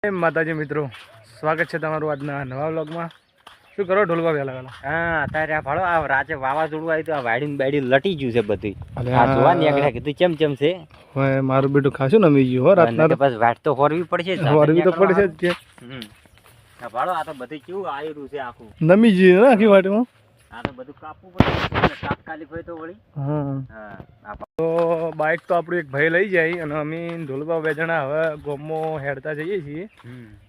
માતાજી મિત્રો, સ્વાગત છે તમારું આજના નવા વ્લોગમાં. શું કરો ઢોલવા વહેલા વહેલા? હા, અત્યારે આ ભાડો આ રાતે વાવાઝોડું આવ્યું તો આ વાડીને બાડી લટી ગયું છે બધી. આ જોવા નીકળ્યા કીધું ચમ છે. હવે મારું બેટું ખાસું નમી ગયું હો રાતના. બસ વાટ તો હોરવી પડશે જ. હોરવી તો પડશે જ કે. આ ભાડો આ તો બધું કેવું આયરું છે આખું. નમી ગયું ને આખી વાટમાં. આ તો બધું કાપવું પડે તાત્કાલિક હોય તો વળી. હા. તો બાઇક તો આપણું એક ભાઈ લઈ જાય અને અમે ઢોલવા બે જણા હવે ગોમમાં હેડતા જઈએ છીએ.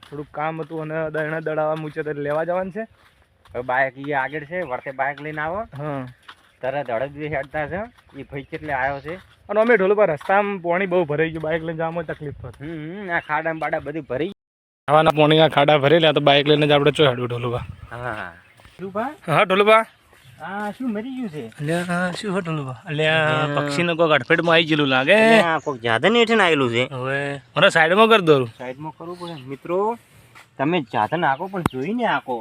થોડુંક કામ હતું અને દરણા દડાવા મૂચે તો લેવા જવાનું છે. હવે બાઇક એ આગળ છે, વર્તે બાઇક લઈને આવો. હા, તરત હળદ હેડતા છે. એ ભાઈ કેટલે આવ્યો છે. અને અમે ઢોલવા રસ્તામાં પાણી બહુ ભરાઈ ગયું, બાઇક લઈને જવામાં તકલીફ પડે. આ ખાડા બાડા બધી ભરી આવાના પાણી આ ખાડા ભરેલા તો બાઇક લઈને જ આપણે ચો હેડું ઢોલવા. હા ઢોલવા. હા, શું મરી ગયું છે? અલ્યા શું હતું લુબા? અલ્યા પક્ષીનો કોક અડફેટમાં આવી ગયેલું લાગે. કોક જાધન હેઠે આવેલું છે. હવે મને સાઈડમાં કરી દો. સાઈડમાં કરવું પડે. મિત્રો તમે જાધન આખો પણ જોઈને આખો.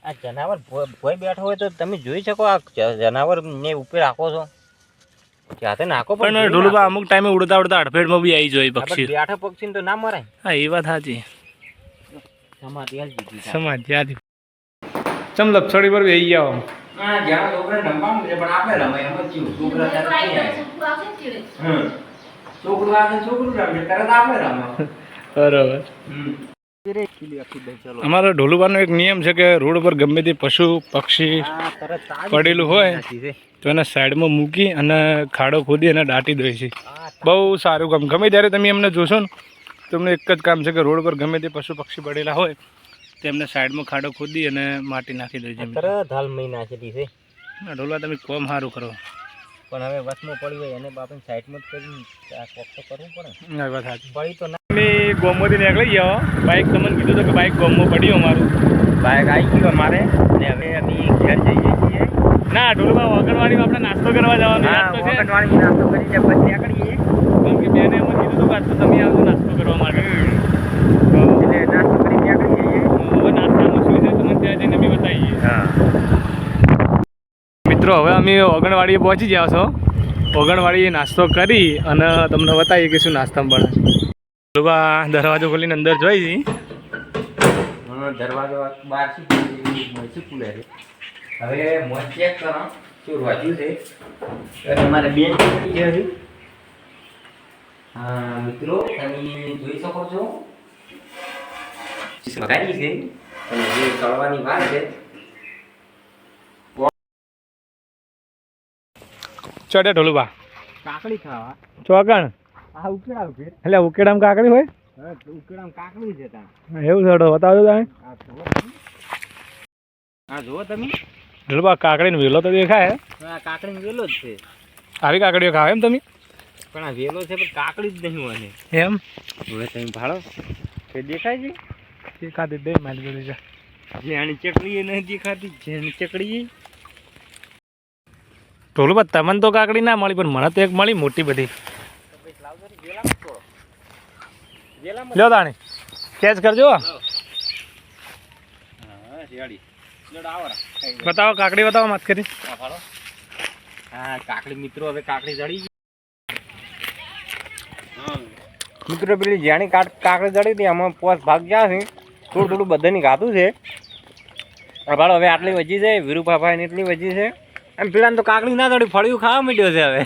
આ જનાવર ભોય બેઠો હોય તો તમે જોઈ શકો આ જનાવર ને ઉપર આખો છો. જાધન આખો પણ ઢોલુબા અમુક ટાઈમે ઉડતા ઉડતા અડફેટમાં બી આવી જાય પક્ષી. બેઠા પક્ષી તો ના મરાય. હા, એ વાત સાચી. સમાધિ હાલ દીધી. સમાધિ આથી ચમ લપસડી પર બેસી જાવ. હા, જ્યાં છોકરાને રમવાનું છે પણ આપણે રમાય એમ જ થયું. છોકરું આવે છોકરું રમે તરત આપણે રમે. બરાબર. અમારો ઢોલુબાનો એક નિયમ છે કે રોડ પર ગમે તે પશુ પક્ષી પડેલું હોય તો એને સાઈડમાં મૂકી અને ખાડો ખોદી અને દાટી દે છે. બહુ સારું કામ. ગમે ત્યારે તમે એમને જોશો ને તો એમને એક જ કામ છે કે રોડ પર ગમે તે પશુ પક્ષી પડેલા હોય તેમને સાઈડમાં ખાડો ખોદી અને માટી નાખી દે છે. ધાલ મહી નાખી છે. ઢોલવા તમે કોમ સારું કરો. પણ હવે વચમાં પડી હોય એને બાપને સાઈડમાં કરી કોક તો કરવું પડે. ના વાત સાચી. પડી તો ના. અમે ગોમમાંથી નીકળી ગયા. બાઇક તમને કીધું હતું કે બાઇક ગોમમાં પડ્યું અમારું. બાઇક આવી ગયું અમારે ને હવે અમે ઘર જઈએ છીએ. ના ઢોલવા વગણવાડીમાં આપણે નાસ્તો કરવા જવાનો. વગણવાડી નાસ્તો કરી જાય પછી નીકળીએ. કેમ કે બેને એમ કીધું હતું કે આજ તો તમે આવજો નાસ્તો કરવા માટે. એટલે નાસ્તો કરી નીકળી જઈએ. હવે નાસ્તાનું શું છે તમને ત્યાં જઈને બી બતાવીએ. હા મિત્રો, હવે અમે ઓગણવાડીએ પહોંચી ગયા છો. ઓગણવાડીએ નાસ્તો કરી અને તમને બતાવીએ કે શું નાસ્તામાં બને. ઢોલવા દરવાજો ખોલીને અંદર જોઈ છી. દરવાજો બહારથી ખુલે છે. હવે મોજ ચેક કરો શું વાંચ્યું છે. તમારે બેન છે. હા મિત્રો, તમે જોઈ શકો છો વગાડી છે અને જે તળવાની વાત છે. ચડે ઢોલુબા કાકડી ખાવા ચોકણ. આ ઉકેડા ઉભે એટલે ઉકેડામાં કાકડી હોય. હા, ઉકેડામાં કાકડી છે તા. એવું છે. બતાવજો તમે. હા જુઓ તમે. ઢોલુબા કાકડીનો વેલો તો દેખાય. હા, કાકડીનો વેલો જ છે. આવી કાકડીઓ ખાવ એમ તમે? પણ આ વેલો છે પણ કાકડી જ નહીં હોય એમ. હવે તમે ભાડો તે દેખાય છે. એ ખાધી દે મારી જોડે છે. જે આની ચકડી એ નહીં દેખાતી. જેની ચકડી ઢોલુબા તમને તો કાકડી ના મળી પણ મને તો એક મળી મોટી બધી. લો તાણી કેચ કરજો. બતાવો કાકડી બતાવો માત કરી. હા કાકડી મિત્રો, હવે કાકડી જડી ગઈ. મિત્રો પેલી જાણી કાકડી જડી હતી આમાં 5 ભાગ ગયા છે. થોડું થોડું બધાની ગાતું છે. ભાડો હવે આટલી વજી છે. વીરુભાઈ એટલી વજી છે. એમ પેલા તો કાકડી ના થોડી ફળિયું ખાવા માંડ્યો છે હવે.